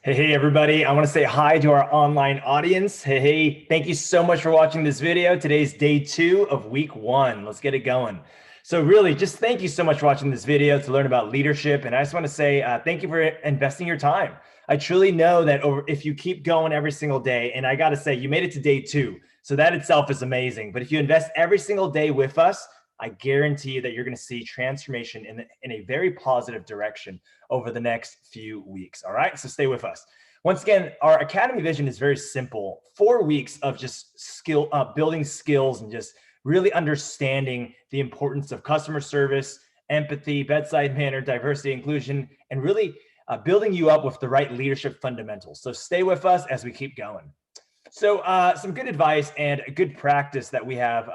Hey, everybody. I want to say hi to our online audience. Hey, thank you so much for watching this video. Today's day 2 of week 1. Let's get it going. So really, just thank you so much for watching this video to learn about leadership. And I just want to say thank you for investing your time. I truly know that if you keep going every single day, and I got to say, you made it to day 2. So that itself is amazing. But if you invest every single day with us, I guarantee you that you're going to see transformation in a very positive direction over the next few weeks. All right, so stay with us. Once again, our Academy vision is very simple. 4 weeks of just building skills and just really understanding the importance of customer service, empathy, bedside manner, diversity, inclusion, and really building you up with the right leadership fundamentals. So stay with us as we keep going. So some good advice and a good practice that we have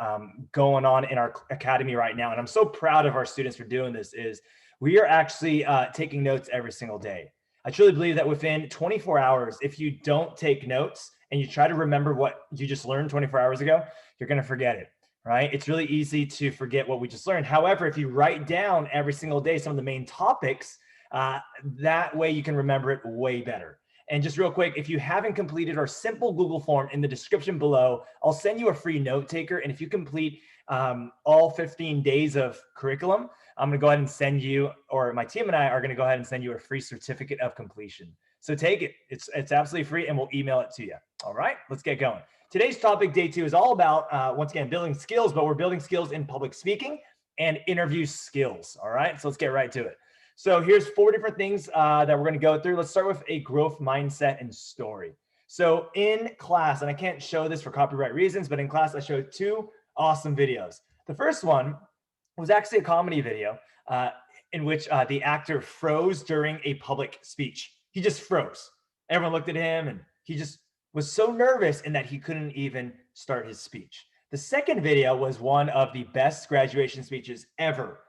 going on in our academy right now, and I'm so proud of our students for doing this, is we are actually taking notes every single day. I truly believe that within 24 hours, if you don't take notes and you try to remember what you just learned 24 hours ago, you're going to forget it, right? It's really easy to forget what we just learned. However, if you write down every single day some of the main topics, that way you can remember it way better. And just real quick, if you haven't completed our simple Google form in the description below, I'll send you a free note taker. And if you complete all 15 days of curriculum, I'm going to go ahead and send you, or my team and I are going to go ahead and send you a free certificate of completion. So take it. It's absolutely free, and we'll email it to you. All right, let's get going. Today's topic, day 2, is all about, once again, building skills, but we're building skills in public speaking and interview skills. All right, so let's get right to it. So here's 4 different things that we're going to go through. Let's start with a growth mindset and story. So in class, and I can't show this for copyright reasons, but in class, I showed 2 awesome videos. The first one was actually a comedy video in which the actor froze during a public speech. He just froze. Everyone looked at him, and he just was so nervous in that he couldn't even start his speech. The second video was one of the best graduation speeches ever.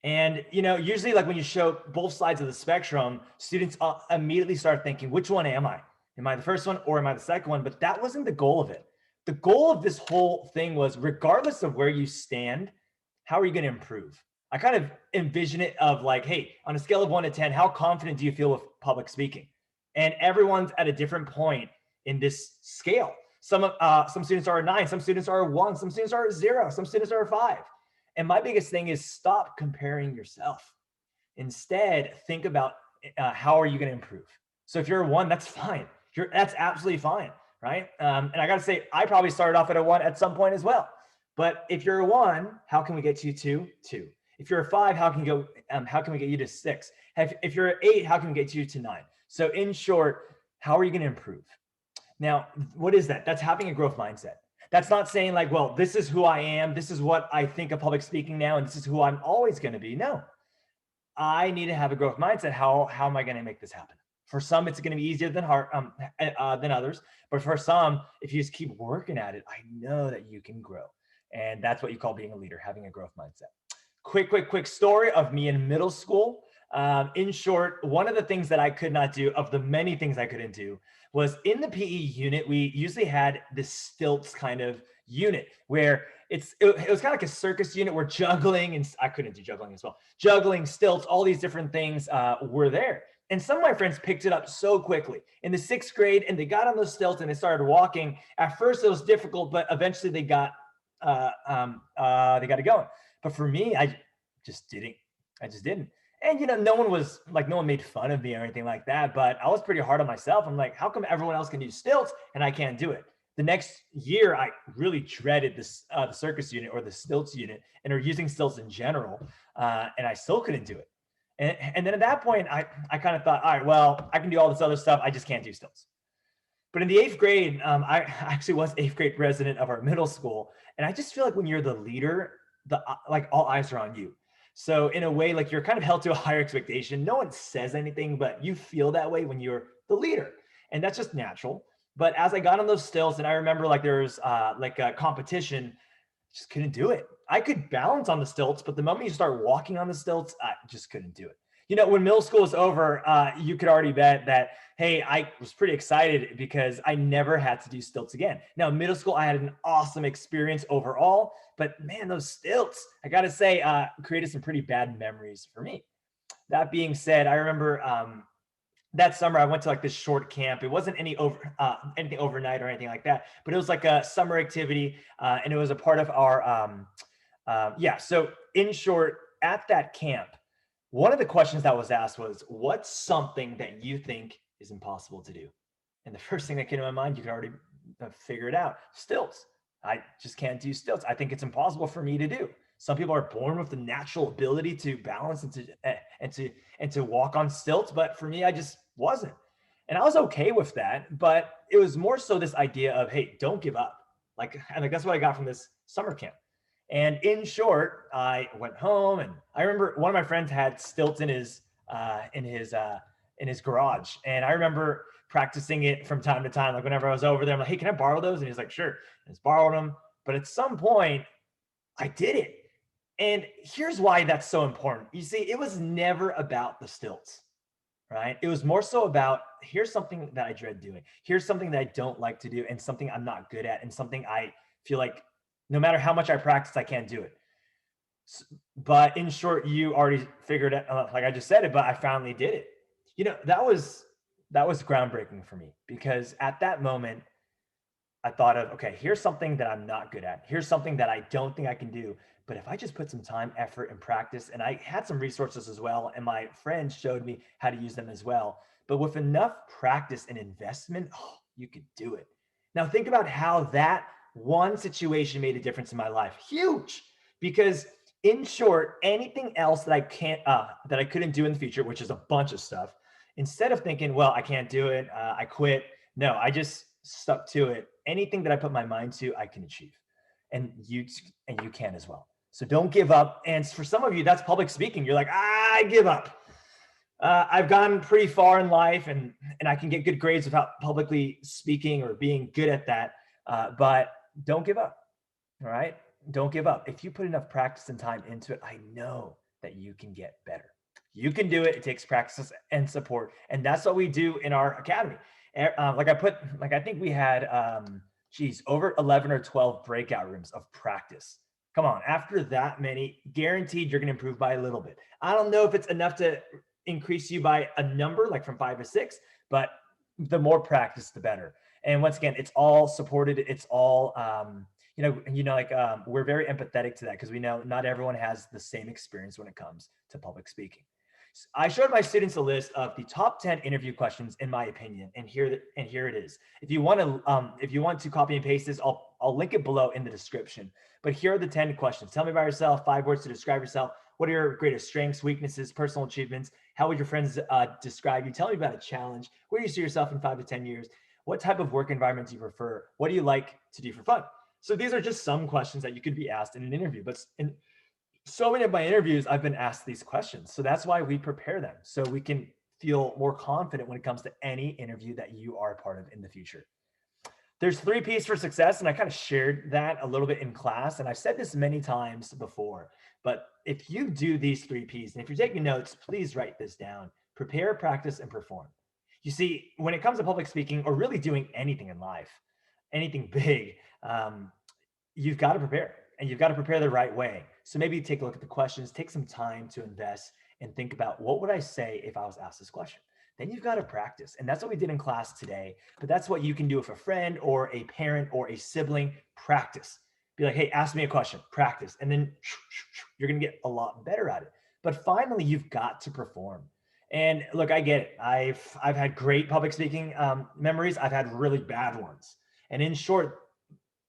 And, you know, usually like when you show both sides of the spectrum, students immediately start thinking, which one am I? Am I the first one or am I the second one? But that wasn't the goal of it. The goal of this whole thing was, regardless of where you stand, how are you going to improve? I kind of envision it of like, hey, on a scale of 1 to 10, how confident do you feel with public speaking? And everyone's at a different point in this scale. Some students are a 9, some students are a 1, some students are a 0, some students are a 5. And my biggest thing is stop comparing yourself. Instead, think about how are you going to improve? So if you're a 1, that's fine. That's absolutely fine, right? And I got to say, I probably started off at a 1 at some point as well. But if you're a 1, how can we get you to 2? If you're a 5, how can we get you to 6? If you're an 8, how can we get you to 9? So in short, how are you going to improve? Now, what is that? That's having a growth mindset. That's not saying like, well, this is who I am. This is what I think of public speaking now, and this is who I'm always going to be. No, I need to have a growth mindset. How am I going to make this happen? For some, it's going to be easier than others. But for some, if you just keep working at it, I know that you can grow. And that's what you call being a leader, having a growth mindset. Quick story of me in middle school. In short, one of the things that I could not do, of the many things I couldn't do, was in the PE unit, we usually had this stilts kind of unit where it was kind of like a circus unit where juggling, and I couldn't do juggling as well. Juggling, stilts, all these different things were there. And some of my friends picked it up so quickly in the 6th grade, and they got on those stilts and they started walking. At first it was difficult, but eventually they got it going. But for me, I just didn't. And, you know, no one made fun of me or anything like that, but I was pretty hard on myself. I'm like, how come everyone else can do stilts and I can't do it? The next year, I really dreaded this, the circus unit or the stilts unit, and or using stilts in general. And I still couldn't do it. And then at that point, I kind of thought, all right, well, I can do all this other stuff. I just can't do stilts. But in the 8th grade, I actually was 8th grade president of our middle school. And I just feel like when you're the leader, like all eyes are on you. So in a way, like you're kind of held to a higher expectation. No one says anything, but you feel that way when you're the leader. And that's just natural. But as I got on those stilts, and I remember like there was like a competition, just couldn't do it. I could balance on the stilts, but the moment you start walking on the stilts, I just couldn't do it. When middle school was over, you could already bet that, hey, I was pretty excited because I never had to do stilts again. Now, middle school, I had an awesome experience overall, but man, those stilts, I got to say, created some pretty bad memories for me. That being said, I remember that summer I went to like this short camp. It wasn't anything overnight or anything like that, but it was like a summer activity, and it was a part of our yeah. So in short, at that camp, one of the questions that was asked was, "What's something that you think is impossible to do?" And the first thing that came to my mind, you could already figure it out: stilts. I just can't do stilts. I think it's impossible for me to do. Some people are born with the natural ability to balance and to walk on stilts, but for me, I just wasn't. And I was okay with that, but it was more so this idea of, hey, don't give up. And I guess what I got from this summer camp. And in short, I went home, and I remember one of my friends had stilts in his garage, and I remember practicing it from time to time. Like whenever I was over there, I'm like, "Hey, can I borrow those?" And he's like, "Sure." And he's borrowed them, but at some point, I did it. And here's why that's so important. You see, it was never about the stilts, right? It was more so about, here's something that I dread doing. Here's something that I don't like to do, and something I'm not good at, and something I feel like no matter how much I practice, I can't do it. But in short, you already figured it, like I just said it, but I finally did it. That was groundbreaking for me, because at that moment, I thought of, okay, here's something that I'm not good at. Here's something that I don't think I can do. But if I just put some time, effort, and practice, and I had some resources as well, and my friends showed me how to use them as well. But with enough practice and investment, oh, you could do it. Now, think about how that one situation made a difference in my life. Huge. Because in short, anything else that that I couldn't do in the future, which is a bunch of stuff, instead of thinking, well, I can't do it, I quit. No, I just stuck to it. Anything that I put my mind to, I can achieve, and you can as well. So don't give up. And for some of you, that's public speaking. You're like, I give up. I've gone pretty far in life, and I can get good grades without publicly speaking or being good at that. But don't give up. All right, don't give up. If you put enough practice and time into it, I know that you can get better. You can do it. It takes practice and support, and that's what we do in our academy. I think we had, over 11 or 12 breakout rooms of practice. Come on, after that many, guaranteed you're going to improve by a little bit. I don't know if it's enough to increase you by a number, like from 5 to 6, but the more practice, the better. And once again, it's all supported. It's all, we're very empathetic to that, because we know not everyone has the same experience when it comes to public speaking. I showed my students a list of the top 10 interview questions, in my opinion, and here it is. If you want to copy and paste this, I'll link it below in the description. But here are the 10 questions. Tell me about yourself, 5 words to describe yourself. What are your greatest strengths, weaknesses, personal achievements? How would your friends describe you? Tell me about a challenge. Where do you see yourself in 5 to 10 years? What type of work environment do you prefer? What do you like to do for fun? So these are just some questions that you could be asked in an interview, but so many of my interviews, I've been asked these questions. So that's why we prepare them, so we can feel more confident when it comes to any interview that you are a part of in the future. There's 3 P's for success, and I kind of shared that a little bit in class, and I've said this many times before, but if you do these 3 P's, and if you're taking notes, please write this down: prepare, practice, and perform. You see, when it comes to public speaking, or really doing anything in life, anything big, you've got to prepare, and you've got to prepare the right way. So maybe take a look at the questions, take some time to invest, and think about, what would I say if I was asked this question? Then you've got to practice. And that's what we did in class today. But that's what you can do with a friend or a parent or a sibling. Practice. Be like, hey, ask me a question, practice. And then you're going to get a lot better at it. But finally, you've got to perform. And look, I get it. I've had great public speaking memories. I've had really bad ones. And in short,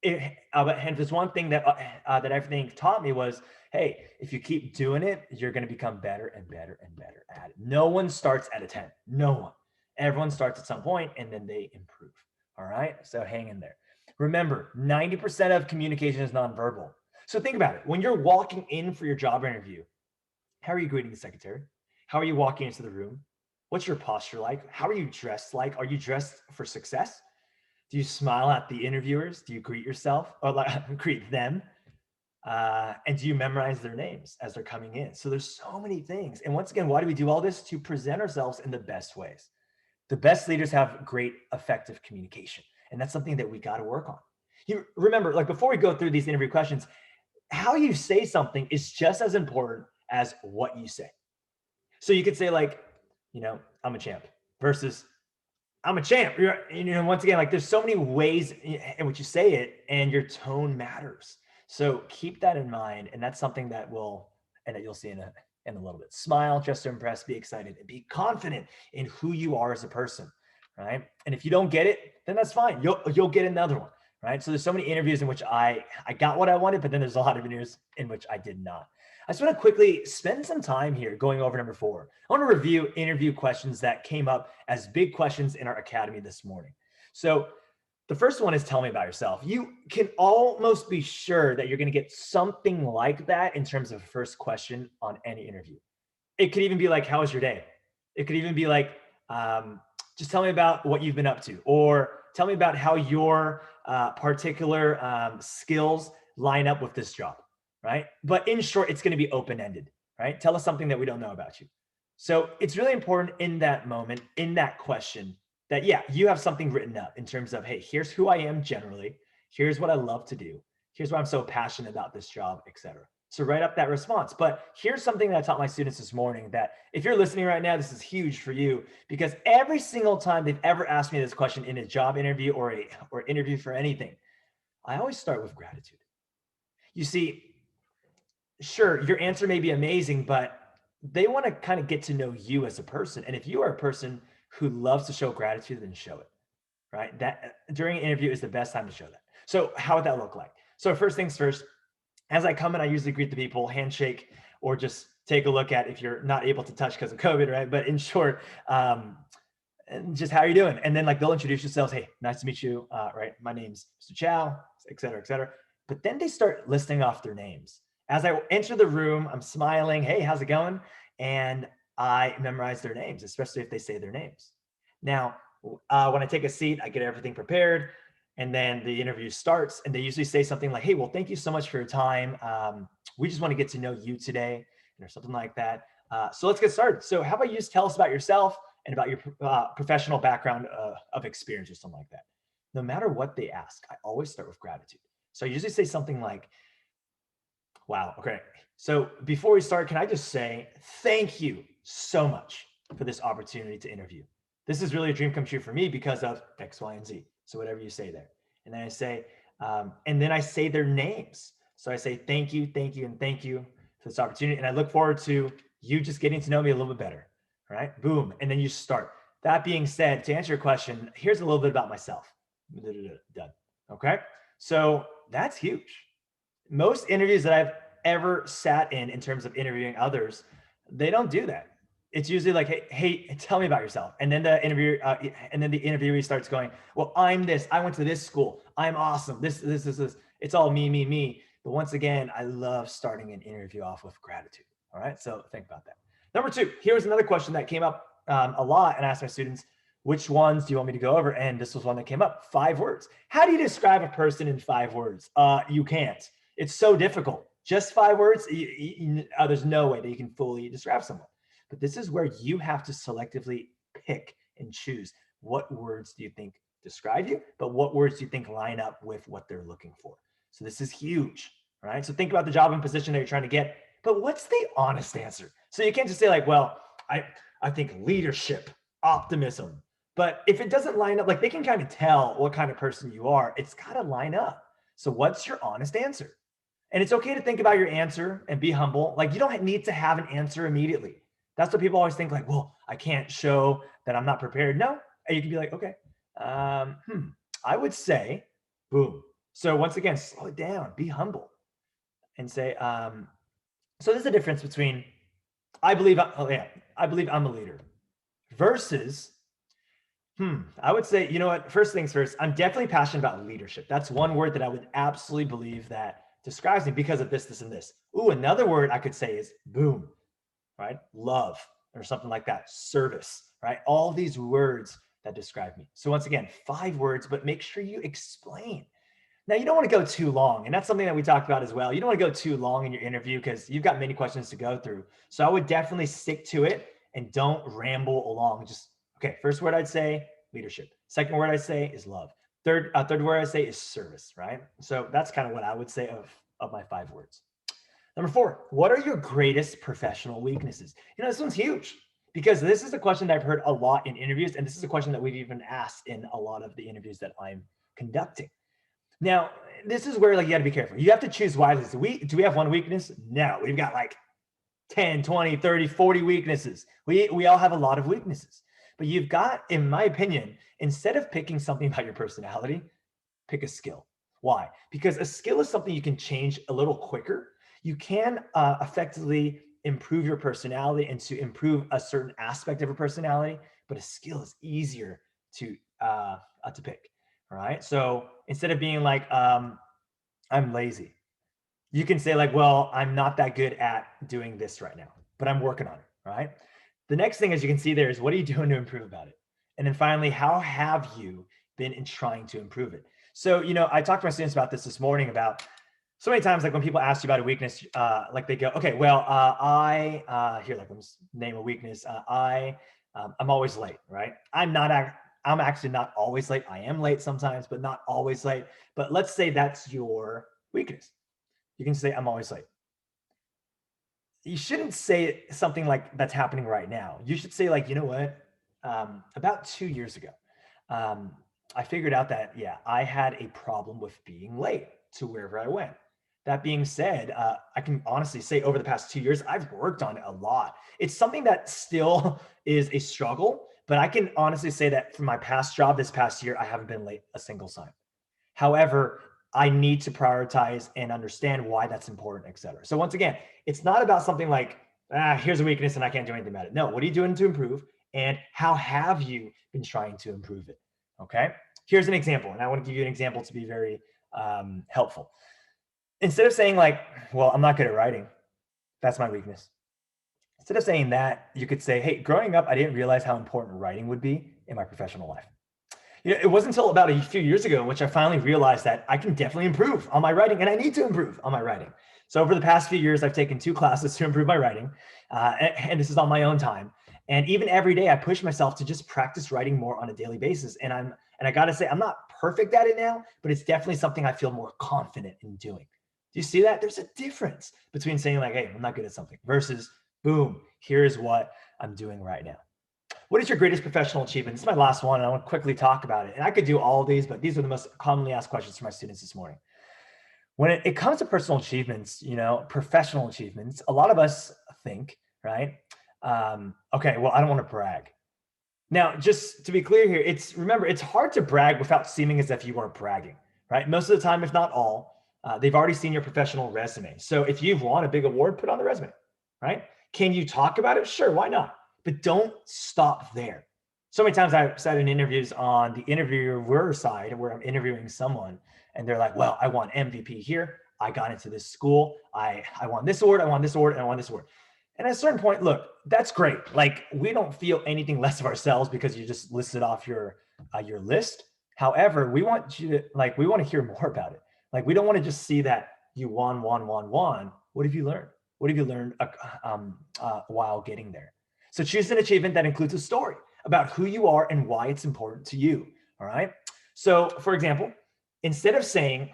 and there's one thing that everything taught me was, hey, if you keep doing it, you're going to become better and better and better at it. No one starts at a 10. No one. Everyone starts at some point, and then they improve. All right. So hang in there. Remember, 90% of communication is nonverbal. So think about it. When you're walking in for your job interview, how are you greeting the secretary? How are you walking into the room? What's your posture like? How are you dressed like? Are you dressed for success? Do you smile at the interviewers? Do you greet yourself or greet them? And do you memorize their names as they're coming in? So there's so many things. And once again, why do we do all this? To present ourselves in the best ways. The best leaders have great effective communication. And that's something that we got to work on. You remember, like before we go through these interview questions, how you say something is just as important as what you say. So you could say like, I'm a champ versus I'm a champ. Once again, like there's so many ways in which you say it and your tone matters. So keep that in mind. And that's something that you'll see in a little bit. Smile, just to impress, be excited, and be confident in who you are as a person. Right. And if you don't get it, then that's fine. You'll get another one. Right. So there's so many interviews in which I got what I wanted, but then there's a lot of interviews in which I did not. I just want to quickly spend some time here going over number 4. I want to review interview questions that came up as big questions in our academy this morning. So the first one is tell me about yourself. You can almost be sure that you're going to get something like that in terms of first question on any interview. It could even be like, how was your day? It could even be like, just tell me about what you've been up to, or tell me about how your particular skills line up with this job. Right? But in short, it's going to be open-ended, right? Tell us something that we don't know about you. So it's really important in that moment, in that question, that, yeah, you have something written up in terms of, hey, here's who I am generally. Here's what I love to do. Here's why I'm so passionate about this job, etc. So write up that response. But here's something that I taught my students this morning that if you're listening right now, this is huge for you, because every single time they've ever asked me this question in a job interview or interview for anything, I always start with gratitude. You see, sure, your answer may be amazing, but they want to kind of get to know you as a person. And if you are a person who loves to show gratitude, then show it, right? That during an interview is the best time to show that. So how would that look like? So first things first, as I come in, I usually greet the people, handshake, or just take a look at if you're not able to touch because of COVID, right? But in short, and just how are you doing? And then like they'll introduce themselves. Hey, nice to meet you. Right. My name's Mr. Chow, et cetera, et cetera. But then they start listing off their names. As I enter the room, I'm smiling. Hey, how's it going? And I memorize their names, especially if they say their names. Now, when I take a seat, I get everything prepared. And then the interview starts. And they usually say something like, hey, well, thank you so much for your time. We just want to get to know you today, or something like that. So let's get started. So how about you just tell us about yourself and about your professional background of experience or something like that. No matter what they ask, I always start with gratitude. So I usually say something like, wow, okay. So before we start, can I just say thank you so much for this opportunity to interview. This is really a dream come true for me because of X, Y, and Z. So whatever you say there. And then I say their names. So I say thank you, and thank you for this opportunity. And I look forward to you just getting to know me a little bit better. All right, boom. And then you start. That being said, to answer your question, here's a little bit about myself. Done. Okay. So that's huge. Most interviews that I've ever sat in terms of interviewing others, they don't do that. It's usually like, hey, tell me about yourself. And then the interviewee starts going, well, I'm this, I went to this school. I'm awesome. This. It's all me. But once again, I love starting an interview off with gratitude. All right. So think about that. Number 2, here's another question that came up a lot, and I asked my students, which ones do you want me to go over? And this was one that came up, 5 words. How do you describe a person in 5 words? You can't. It's so difficult. Just 5 words, there's no way that you can fully describe someone. But this is where you have to selectively pick and choose what words do you think describe you, but what words do you think line up with what they're looking for? So this is huge, right? So think about the job and position that you're trying to get, but what's the honest answer? So you can't just say like, well, I think leadership, optimism. But if it doesn't line up, like they can kind of tell what kind of person you are. It's got to line up. So what's your honest answer? And it's okay to think about your answer and be humble. Like you don't need to have an answer immediately. That's what people always think like, well, I can't show that I'm not prepared. No, and you can be like, okay, I would say, boom. So once again, slow it down, be humble and say, so there's a difference between I believe I'm a leader versus, I would say, you know what, first things first, I'm definitely passionate about leadership. That's one word that I would absolutely believe that describes me because of this, and this. Ooh, another word I could say is boom, right? Love or something like that. Service, right? All these words that describe me. So once again, 5 words, but make sure you explain. Now, you don't want to go too long. And that's something that we talked about as well. You don't want to go too long in your interview because you've got many questions to go through. So I would definitely stick to it and don't ramble along. Just, okay, first word I'd say, leadership. Second word I say is love. Third word I say is service, right? So that's kind of what I would say of my 5 words. Number 4, what are your greatest professional weaknesses? This one's huge because this is a question that I've heard a lot in interviews. And this is a question that we've even asked in a lot of the interviews that I'm conducting. Now, this is where you got to be careful. You have to choose wisely. Do we have one weakness? No, we've got 10, 20, 30, 40 weaknesses. We all have a lot of weaknesses. But you've got, in my opinion, instead of picking something about your personality, pick a skill. Why? Because a skill is something you can change a little quicker. You can effectively improve your personality and to improve a certain aspect of your personality, but a skill is easier to pick. All right. So instead of being I'm lazy, you can say well, I'm not that good at doing this right now, but I'm working on it. Right. The next thing, as you can see there, is what are you doing to improve about it? And then finally, how have you been in trying to improve it? So, I talked to my students about this morning about so many times, when people ask you about a weakness, they go, okay, well, let me name a weakness. I'm always late, right? I'm actually not always late. I am late sometimes, but not always late. But let's say that's your weakness. You can say, I'm always late. You shouldn't say something like that's happening right now. You should say you know what? About 2 years ago, I figured out that, I had a problem with being late to wherever I went. That being said, I can honestly say over the past 2 years, I've worked on it a lot. It's something that still is a struggle, but I can honestly say that for my past job this past year, I haven't been late a single time. However, I need to prioritize and understand why that's important, et cetera. So once again, it's not about something here's a weakness and I can't do anything about it. No, what are you doing to improve? And how have you been trying to improve it? Okay. Here's an example. And I want to give you an example to be very helpful. Instead of saying well, I'm not good at writing, that's my weakness. Instead of saying that, you could say, hey, growing up, I didn't realize how important writing would be in my professional life. It wasn't until about a few years ago in which I finally realized that I can definitely improve on my writing and I need to improve on my writing. So over the past few years, I've taken 2 classes to improve my writing. And this is on my own time. And even every day I push myself to just practice writing more on a daily basis. And I got to say, I'm not perfect at it now, but it's definitely something I feel more confident in doing. Do you see that? There's a difference between saying hey, I'm not good at something versus boom, here's what I'm doing right now. What is your greatest professional achievement? This is my last one, and I want to quickly talk about it. And I could do all of these, but these are the most commonly asked questions for my students this morning. When it comes to personal achievements, professional achievements, a lot of us think, right? Okay, well, I don't want to brag. Now, just to be clear here, remember, it's hard to brag without seeming as if you are bragging, right? Most of the time, if not all, they've already seen your professional resume. So if you've won a big award, put on the resume, right? Can you talk about it? Sure, why not? But don't stop there. So many times I've sat in interviews on the interviewer side where I'm interviewing someone and they're like, well, I won MVP here. I got into this school. I won this award. I won this award. And I won this award. And at a certain point, look, that's great. We don't feel anything less of ourselves because you just listed off your list. However, we want you to we want to hear more about it. We don't want to just see that you won. What have you learned? What have you learned while getting there? So choose an achievement that includes a story about who you are and why it's important to you. All right. So for example, instead of saying,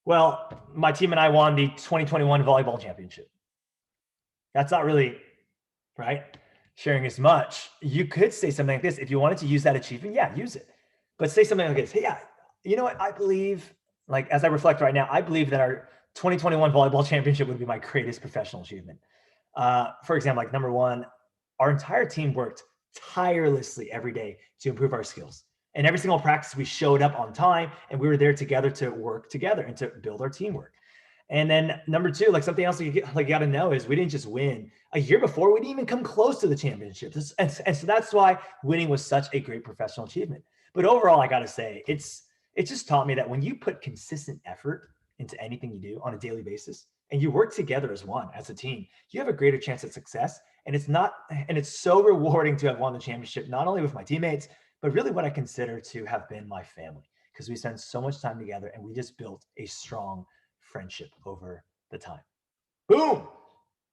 well, my team and I won the 2021 volleyball championship. That's not really, right, sharing as much. You could say something like this. If you wanted to use that achievement, use it. But say something like this. Hey, you know what? I believe, as I reflect right now, I believe that our 2021 volleyball championship would be my greatest professional achievement. For example, number 1, our entire team worked tirelessly every day to improve our skills. And every single practice, we showed up on time and we were there together to work together and to build our teamwork. And then number 2, something else you got to know is we didn't just win. A year before, we didn't even come close to the championship. And so that's why winning was such a great professional achievement. But overall, I got to say, it just taught me that when you put consistent effort into anything you do on a daily basis and you work together as one, as a team, you have a greater chance at success. And it's so rewarding to have won the championship, not only with my teammates, but really what I consider to have been my family. because we spend so much time together and we just built a strong friendship over the time. Boom.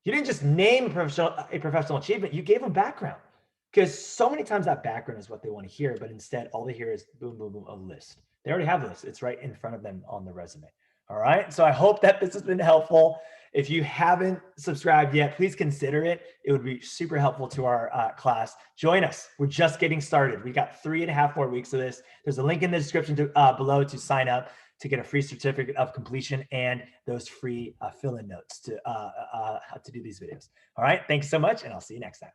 You didn't just name a professional achievement, you gave them background. Because so many times that background is what they want to hear, but instead all they hear is boom, boom, boom, a list. They already have a list. It's right in front of them on the resume. All right. So I hope that this has been helpful. If you haven't subscribed yet, please consider it. It would be super helpful to our class. Join us. We're just getting started. We got 3.5 more weeks of this. There's a link in the description below to sign up to get a free certificate of completion and those free fill-in notes to do these videos. All right. Thanks so much, and I'll see you next time.